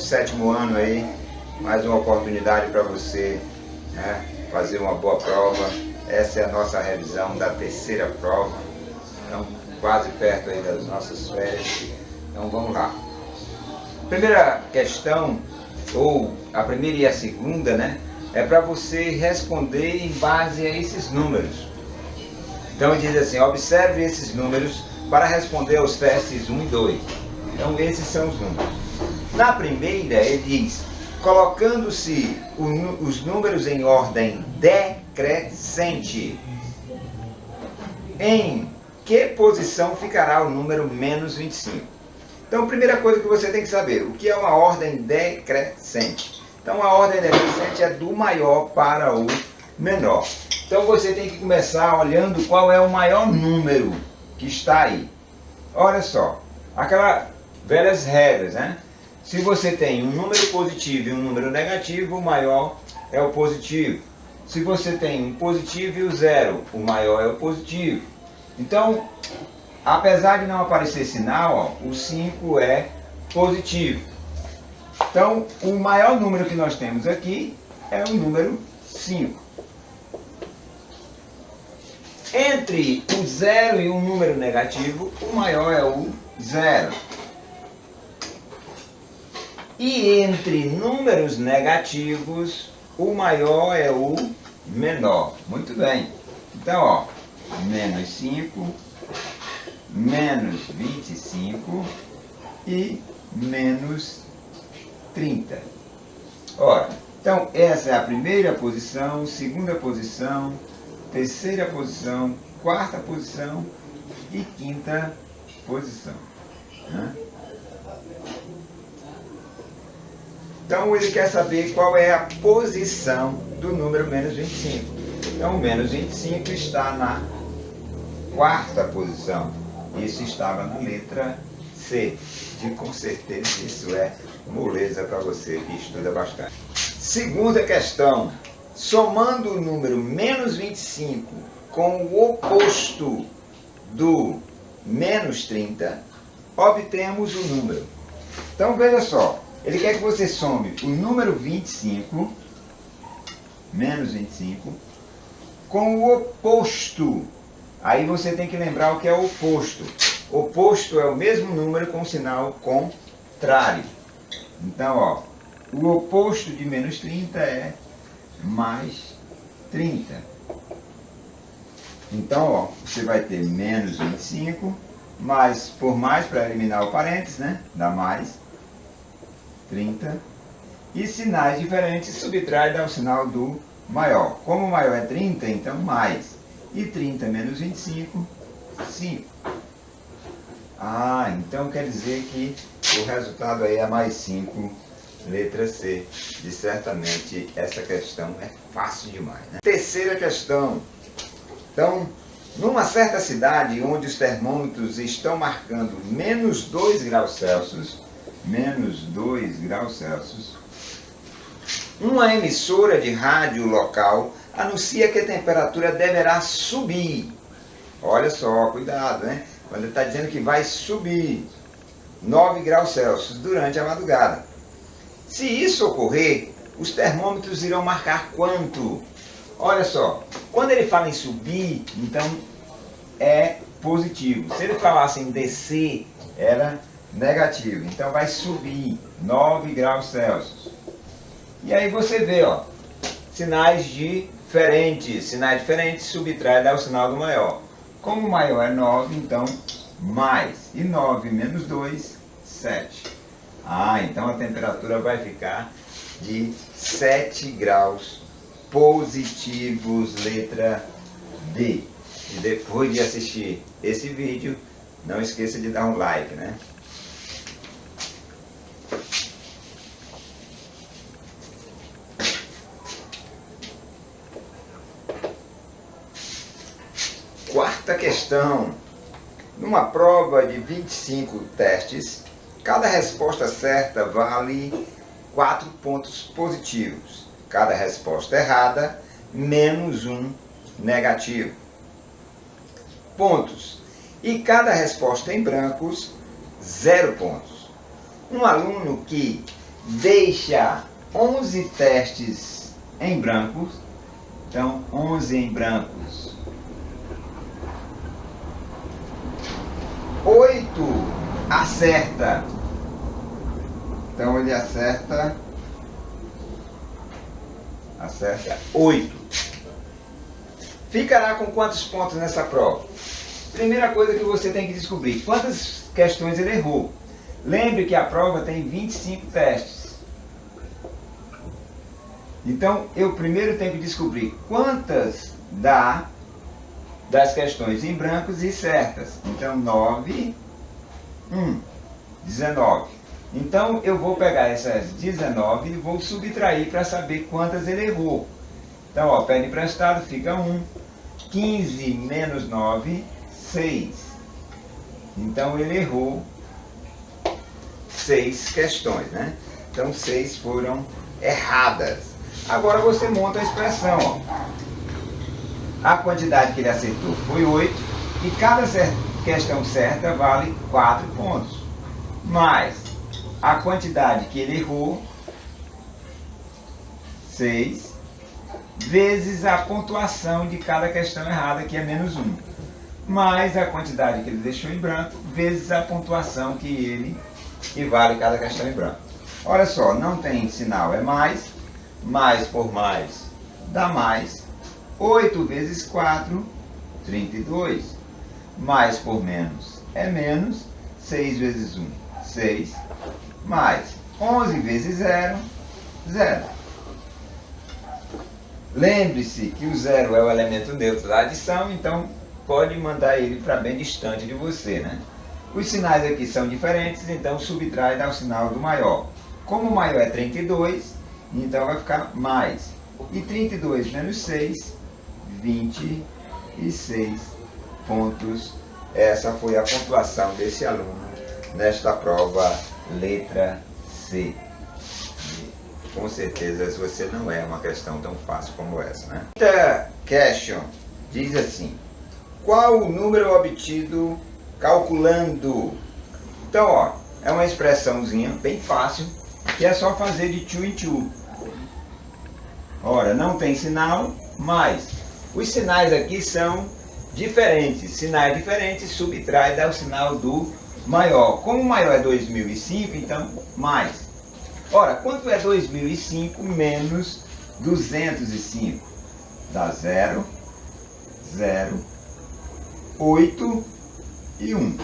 7º ano aí, mais uma oportunidade para você, né, fazer uma boa prova. Essa é a nossa revisão da 3ª prova, então quase perto aí das nossas férias. Então vamos lá. Primeira questão, ou a primeira e a segunda, né, é para você responder em base a esses números. Então diz assim: observe esses números para responder aos testes 1 e 2. Então esses são os números. Na primeira ele diz: colocando-se os números em ordem decrescente, em que posição ficará o número menos 25? Então, primeira coisa que você tem que saber, o que é uma ordem decrescente? Então, a ordem decrescente é do maior para o menor. Então, você tem que começar olhando qual é o maior número que está aí. Olha só, aquelas velhas regras, né? Se você tem um número positivo e um número negativo, o maior é o positivo. Se você tem um positivo e o zero, o maior é o positivo. Então, apesar de não aparecer sinal, ó, o 5 é positivo. Então, o maior número que nós temos aqui é o número 5. Entre o 0 e um número negativo, o maior é o 0. E entre números negativos, o maior é o menor. Muito bem. Então, ó, menos 5, menos 25 e menos 30. Ora, então essa é a primeira posição, segunda posição, terceira posição, quarta posição e quinta posição, né? Então ele quer saber qual é a posição do número menos 25. Então o menos 25 está na quarta posição. Isso estava na letra C. E com certeza isso é moleza para você que estuda bastante. Segunda questão. Somando o número menos 25 com o oposto do menos 30, obtemos o número. Então veja só. Ele quer que você some o número 25, menos 25, com o oposto. Aí você tem que lembrar o que é o oposto. Oposto é o mesmo número com sinal contrário. Então, ó, o oposto de menos 30 é mais 30. Então, ó, você vai ter menos 25, mais, por mais para eliminar o parênteses, né? Dá mais 30. E sinais diferentes, subtrai, dá o sinal do maior. Como o maior é 30, então mais. E 30 menos 25, 5. Ah, então quer dizer que o resultado aí é mais 5, letra C. E certamente essa questão é fácil demais, né? Terceira questão. Então, numa certa cidade onde os termômetros estão marcando menos 2 graus Celsius, menos 2 graus Celsius, uma emissora de rádio local anuncia que a temperatura deverá subir. Olha só, cuidado, né? Quando ele está dizendo que vai subir 9 graus Celsius durante a madrugada. Se isso ocorrer, os termômetros irão marcar quanto? Olha só, quando ele fala em subir, então é positivo. Se ele falasse em descer, era negativo. Então vai subir 9 graus Celsius. E aí você vê, ó, sinais diferentes. Sinais diferentes subtrai, dá o sinal do maior. Como o maior é 9, então mais. E 9 menos 2, 7. Ah, então a temperatura vai ficar de 7 graus positivos, letra D. E depois de assistir esse vídeo, não esqueça de dar um like, né? Quarta questão. Numa prova de 25 testes, cada resposta certa vale 4 pontos positivos. Cada resposta errada, menos 1 negativo. Pontos. E cada resposta em brancos, 0 pontos. Um aluno que deixa 11 testes em brancos. Então, 11 em brancos. 8 acerta. Então, ele acerta 8. Ficará com quantos pontos nessa prova? Primeira coisa que você tem que descobrir, quantas questões ele errou. Lembre que a prova tem 25 testes. Então, eu primeiro tenho que descobrir quantas das questões em brancos e certas. Então, 9, 19. Então, eu vou pegar essas 19 e vou subtrair para saber quantas ele errou. Então, ó, pede emprestado, fica 1. 15 menos 9, 6. Então, ele errou 6 questões, né? Então, 6 foram erradas. Agora, você monta a expressão, ó. A quantidade que ele acertou foi 8. E cada questão certa vale 4 pontos. Mais a quantidade que ele errou, 6, vezes a pontuação de cada questão errada, que é menos 1. Mais a quantidade que ele deixou em branco, vezes a pontuação que vale cada questão em branco. Olha só, não tem sinal, é mais por mais dá mais. 8 vezes 4, 32. Mais por menos é menos. 6 vezes 1, 6. Mais 11 vezes 0, 0. Lembre-se que o 0 é o elemento neutro da adição, então pode mandar ele para bem distante de você, né? Os sinais aqui são diferentes, então subtrai e dá o sinal do maior. Como o maior é 32, então vai ficar mais. E 32 menos 6, 26 pontos. Essa foi a pontuação desse aluno nesta prova letra C. Com certeza você não é uma questão tão fácil como essa, né? Quinta question diz assim: qual o número obtido calculando? Então, ó, é uma expressãozinha bem fácil, que é só fazer de 2 em 2. Ora, não tem sinal, mas os sinais aqui são diferentes. Sinais diferentes, subtrai, dá o sinal do maior. Como o maior é 2005, então mais. Ora, quanto é 2005 menos 205? Dá 0, 0, 8 e 1.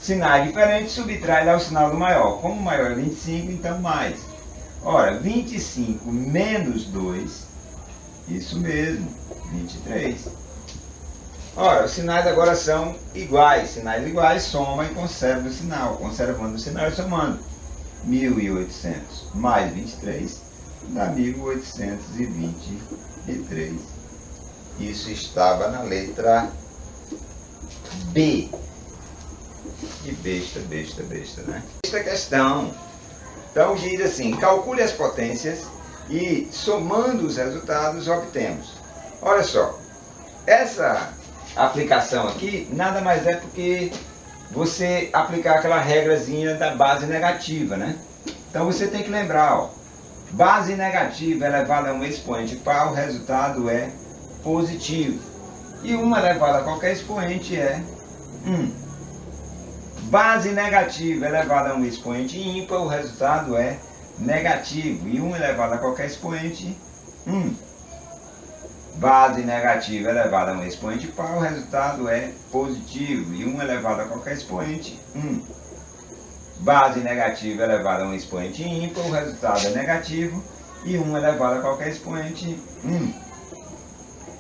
Sinais diferentes, subtrai, dá o sinal do maior. Como o maior é 25, então mais. Ora, 25 menos 2, isso mesmo, 23. Ora, os sinais agora são iguais. Sinais iguais, soma e conserva o sinal. Conservando o sinal e somando. 1.800 mais 23 dá 1.823. Isso estava na letra B. E besta, né? Esta questão, então, diz assim: calcule as potências e, somando os resultados, obtemos. Olha só, essa aplicação aqui nada mais é porque você aplicar aquela regrazinha da base negativa, né? Então você tem que lembrar, ó, base negativa elevada a um expoente par, o resultado é positivo. E 1 elevado a qualquer expoente é 1. Base negativa elevada a um expoente ímpar, o resultado é negativo. E 1 elevado a qualquer expoente, 1. Base negativa elevada a um expoente par, o resultado é positivo. E 1 elevado a qualquer expoente, 1. Base negativa elevada a um expoente ímpar, o resultado é negativo. E 1 elevado a qualquer expoente, 1.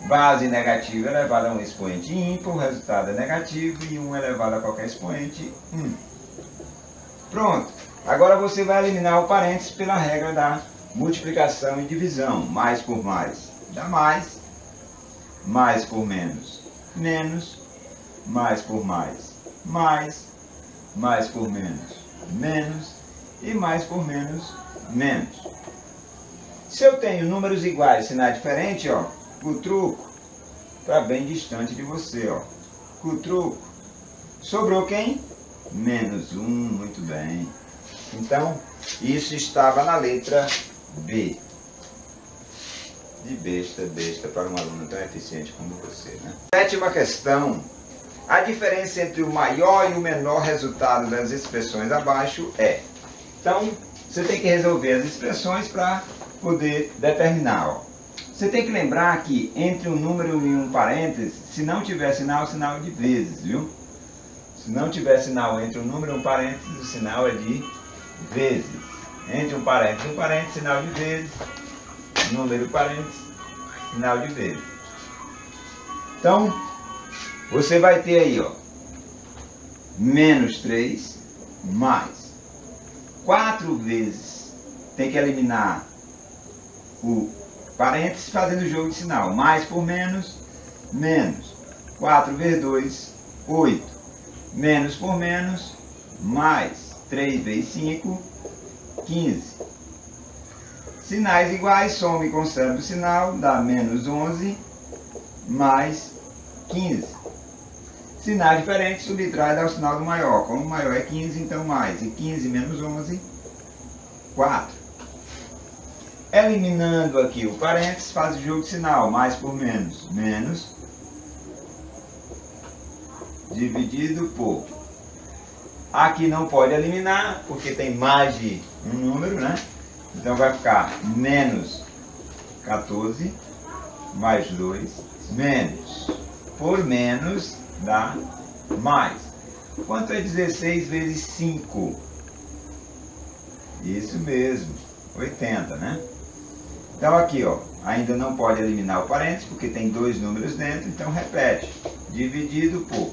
Base negativa elevada a um expoente ímpar, o resultado é negativo. E 1 elevado a qualquer expoente, 1. Pronto. Agora você vai eliminar o parênteses pela regra da multiplicação e divisão. Mais por mais dá mais. Mais por menos, menos. Mais por mais, mais. Mais por menos, menos. E mais por menos, menos. Se eu tenho números iguais, sinal diferente, ó, o truco está bem distante de você, ó. O truco. Sobrou quem? Menos 1, muito bem. Então, Isso estava na letra B. De besta para um aluno tão eficiente como você, né? Sétima questão. A diferença entre o maior e o menor resultado das expressões abaixo é... Então, você tem que resolver as expressões para poder determinar. Ó. Você tem que lembrar que entre um número e um parêntese, se não tiver sinal, sinal de vezes, viu? Se não tiver sinal entre um número e um parêntese, o sinal é de vezes. Entre um parêntese, sinal de vezes. Número e parêntese, sinal de vezes. Então, você vai ter aí, ó, menos 3 mais 4 vezes. Tem que eliminar o parênteses fazendo o jogo de sinal. Mais por menos, menos. 4 vezes 2, 8. Menos por menos, mais. 3 vezes 5, 15. Sinais iguais, soma e conserva o sinal, dá menos 11, mais 15. Sinais diferentes, subtrai, dá o sinal do maior. Como o maior é 15, então mais. E 15 menos 11, 4. Eliminando aqui o parênteses, faz o jogo de sinal. Mais por menos, menos. Dividido por. Aqui não pode eliminar, porque tem mais de um número, né? Então vai ficar menos 14, mais 2, menos. Por menos dá mais. Quanto é 16 vezes 5? Isso mesmo, 80, né? Então aqui, ó, ainda não pode eliminar o parênteses, porque tem dois números dentro, então repete. Dividido por.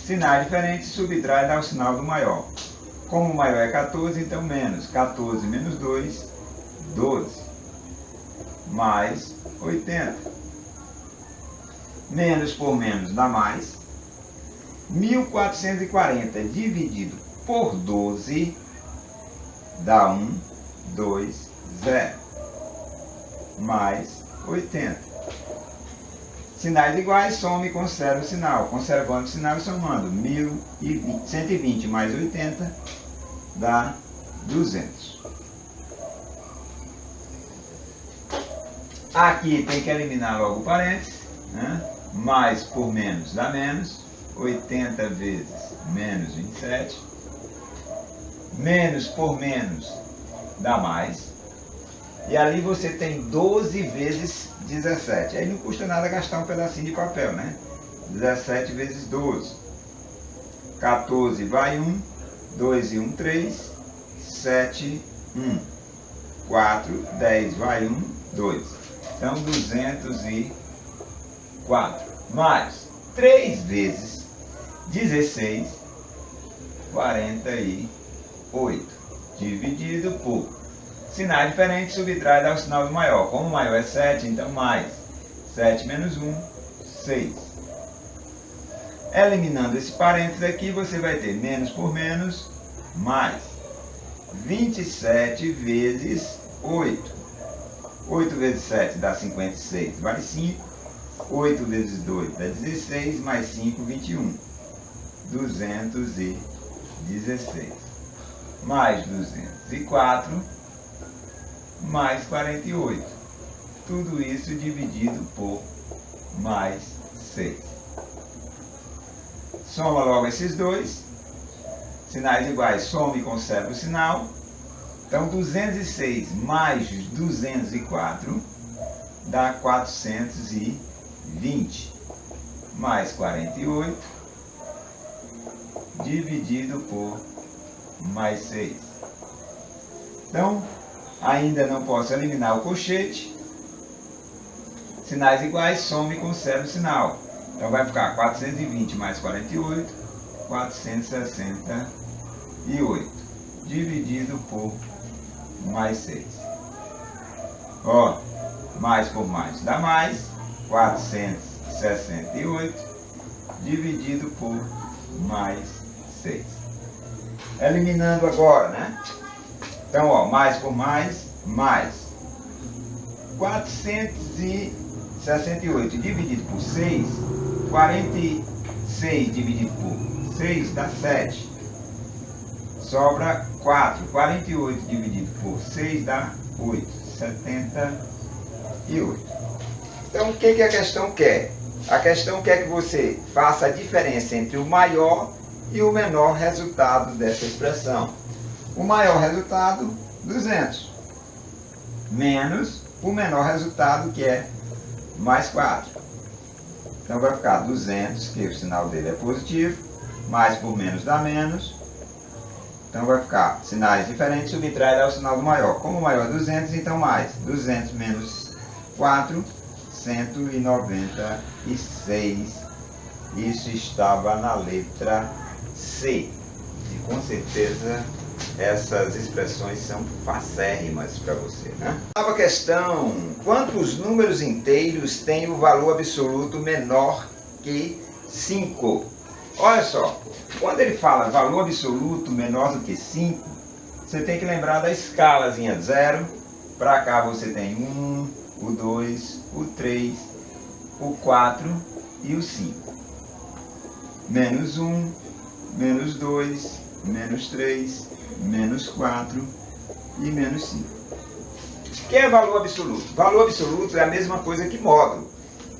Sinais diferentes, subtrai, dá o sinal do maior. Como o maior é 14, então menos. 14 menos 2, 12. Mais 80. Menos por menos dá mais. 1440 dividido por 12 dá 1, 2, 0. Mais 80. Sinais iguais, soma e conserva o sinal. Conservando o sinal e somando. 120 mais 80 dá 200. Aqui tem que eliminar logo o parênteses, né? Mais por menos dá menos. 80 vezes menos 27. Menos por menos dá mais. E ali você tem 12 vezes 17. Aí não custa nada gastar um pedacinho de papel, né? 17 vezes 12. 14 vai 1. 2 e 1, 3. 7, 1. 4, 10 vai 1, 2. Então 204. Mais 3 vezes 16, 48. Dividido por. Sinais diferentes, subtrai, dá o sinal do maior. Como o maior é 7, então mais. 7 menos 1, 6. Eliminando esse parênteses aqui, você vai ter menos por menos, mais. 27 vezes 8. 8 vezes 7 dá 56, vai 5. 8 vezes 2 dá 16, mais 5, 21. 216. Mais 204. Mais 48. Tudo isso dividido por mais 6. Soma logo esses dois. Sinais iguais, soma e conserva o sinal. Então 206 mais 204 dá 420. Mais 48 dividido por mais 6. Então, ainda não posso eliminar o colchete. Sinais iguais, soma e conserva o sinal. Então vai ficar 420 mais 48, 468. Dividido por mais 6. Ó, mais por mais dá mais, 468. Dividido por mais 6. Eliminando agora, né? Então, ó, mais por mais, mais. 468 dividido por 6, 46 dividido por 6 dá 7. sobra 4. 48 dividido por 6 dá 8. 78. Então, o que a questão quer? A questão quer que você faça a diferença entre o maior e o menor resultado dessa expressão. O maior resultado, 200. Menos o menor resultado, que é mais 4. Então vai ficar 200, que o sinal dele é positivo, mais por menos dá menos. Então vai ficar sinais diferentes, subtrai dá o sinal do maior. Como o maior é 200, então mais. 200 menos 4, 196. Isso estava na letra C. E com certeza essas expressões são facérrimas para você, né? Nova questão. Quantos números inteiros têm o valor absoluto menor que 5? Olha só, quando ele fala valor absoluto menor do que 5, você tem que lembrar da escalazinha de 0. Para cá você tem 1, o 2, o 3, o 4 e o 5. Menos 1, menos 2, menos 3, menos 4 e menos 5. O que é valor absoluto? Valor absoluto é a mesma coisa que módulo.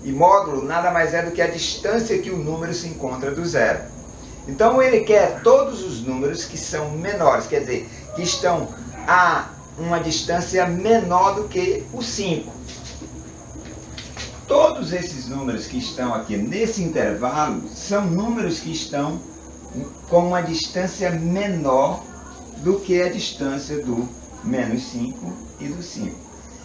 E módulo nada mais é do que a distância que o número se encontra do zero. Então ele quer todos os números que são menores, quer dizer, que estão a uma distância menor do que o 5. Todos esses números que estão aqui nesse intervalo são números que estão com uma distância menor do que a distância do menos 5 e do 5.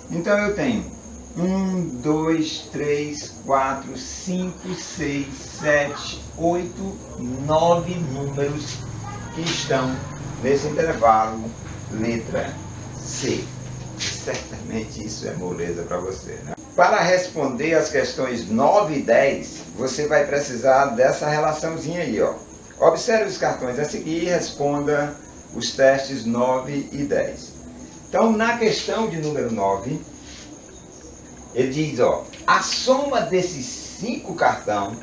Então eu tenho 1, 2, 3, 4, 5, 6, 7, 8, 9 números que estão nesse intervalo letra C. Certamente isso é moleza para você, né? Para responder as questões 9 e 10, você vai precisar dessa relaçãozinha aí, ó. Observe os cartões a seguir e responda os testes 9 e 10. Então, na questão de número 9, ele diz, ó, a soma desses 5 cartões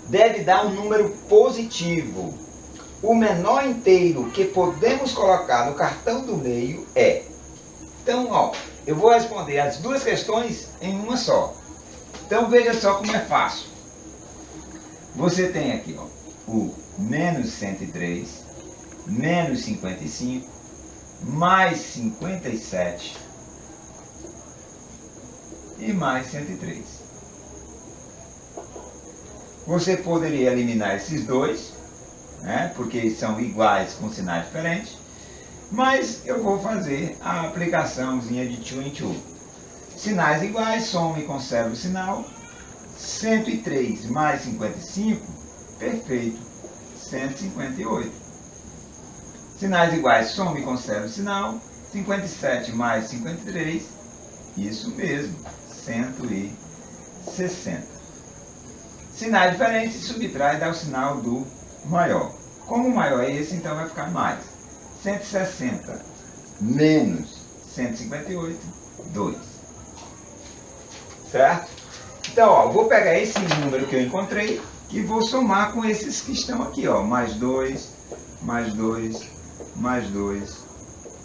deve dar um número positivo. O menor inteiro que podemos colocar no cartão do meio é... Então, ó, eu vou responder as duas questões em uma só. Então, veja só como é fácil. Você tem aqui, ó, o menos 103, menos 55, mais 57 e mais 103. Você poderia eliminar esses dois, né, porque são iguais com sinais diferentes, mas eu vou fazer a aplicaçãozinha de 2 em 2. Sinais iguais, soma e conserva o sinal. 103 mais 55, perfeito, 158. Sinais iguais, soma e conserva o sinal. 57 mais 53, isso mesmo, 160. Sinais diferentes, subtrai e dá o sinal do maior. Como o maior é esse, então vai ficar mais. 160 menos 158, 2. Certo? Então, ó, vou pegar esse número que eu encontrei e vou somar com esses que estão aqui, ó. Mais 2, mais 2, mais 2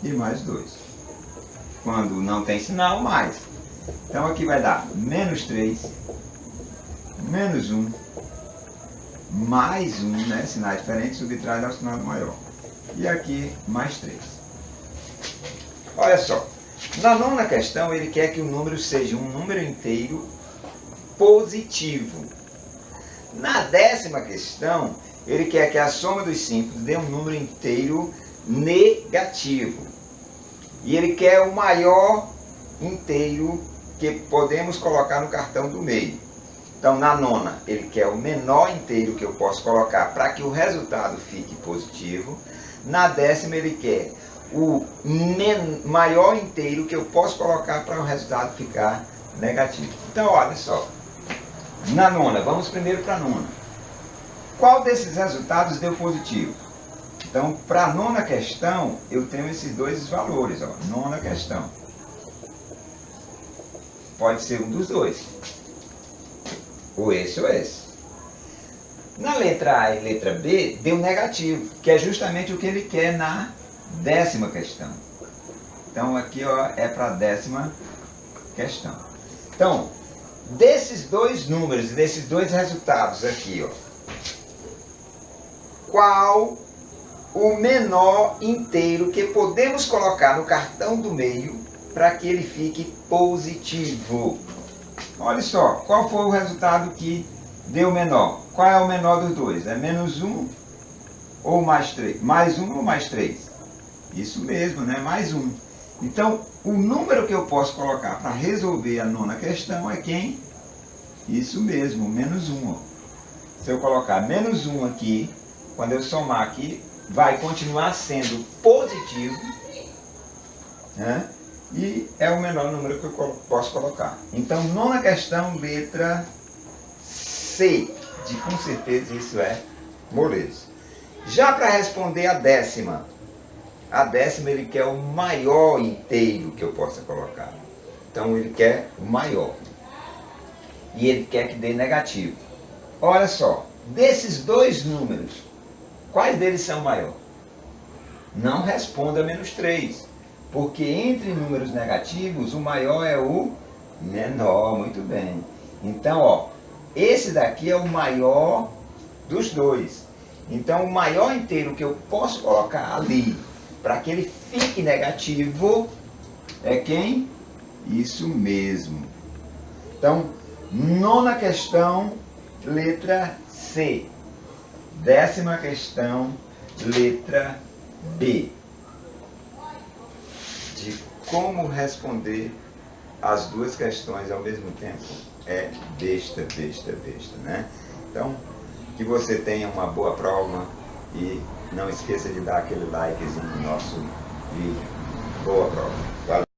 e mais 2. Quando não tem sinal, mais. Então aqui vai dar menos 3, menos 1, mais 1, né? Sinais diferentes, subtrai ao sinal do maior. E aqui mais 3. Olha só. Na nona questão, ele quer que o número seja um número inteiro positivo. Na 10ª questão, ele quer que a soma dos simples dê um número inteiro negativo. E ele quer o maior inteiro que podemos colocar no cartão do meio. Então, na nona, ele quer o menor inteiro que eu posso colocar para que o resultado fique positivo. Na 10ª, ele quer o maior inteiro que eu posso colocar para o resultado ficar negativo. Então, olha só. Na nona, vamos primeiro para a nona. Qual desses resultados deu positivo? Então, para a nona questão, eu tenho esses dois valores, ó. Nona questão. Pode ser um dos dois. Ou esse ou esse. Na letra A e letra B, deu negativo, que é justamente o que ele quer na 10ª questão. Então aqui ó, é para a 10ª questão. Então, desses dois números, desses dois resultados aqui, ó, qual o menor inteiro que podemos colocar no cartão do meio para que ele fique positivo? Olha só, qual foi o resultado que deu menor? Qual é o menor dos dois? É menos 1 ou mais 3? Mais 1 ou mais 3? Isso mesmo, né? Mais 1. Então, o número que eu posso colocar para resolver a 9ª questão é quem? Isso mesmo, menos 1. Ó. Se eu colocar menos 1 aqui, quando eu somar aqui, vai continuar sendo positivo, né? E é o menor número que eu posso colocar. Então, 9ª questão, letra C. Com certeza isso é moleza. Já para responder a 10ª. A 10ª ele quer o maior inteiro que eu possa colocar. Então ele quer o maior. E ele quer que dê negativo. Olha só, desses dois números, quais deles são maior? Não responda menos 3. Porque entre números negativos, o maior é o menor. Muito bem. Então, ó, esse daqui é o maior dos dois. Então, o maior inteiro que eu posso colocar ali, para que ele fique negativo, é quem? Isso mesmo. Então, 9ª questão, letra C. 10ª questão, letra B. De como responder as duas questões ao mesmo tempo é besta, né? Então, que você tenha uma boa prova e não esqueça de dar aquele likezinho no nosso vídeo. Boa prova. Valeu.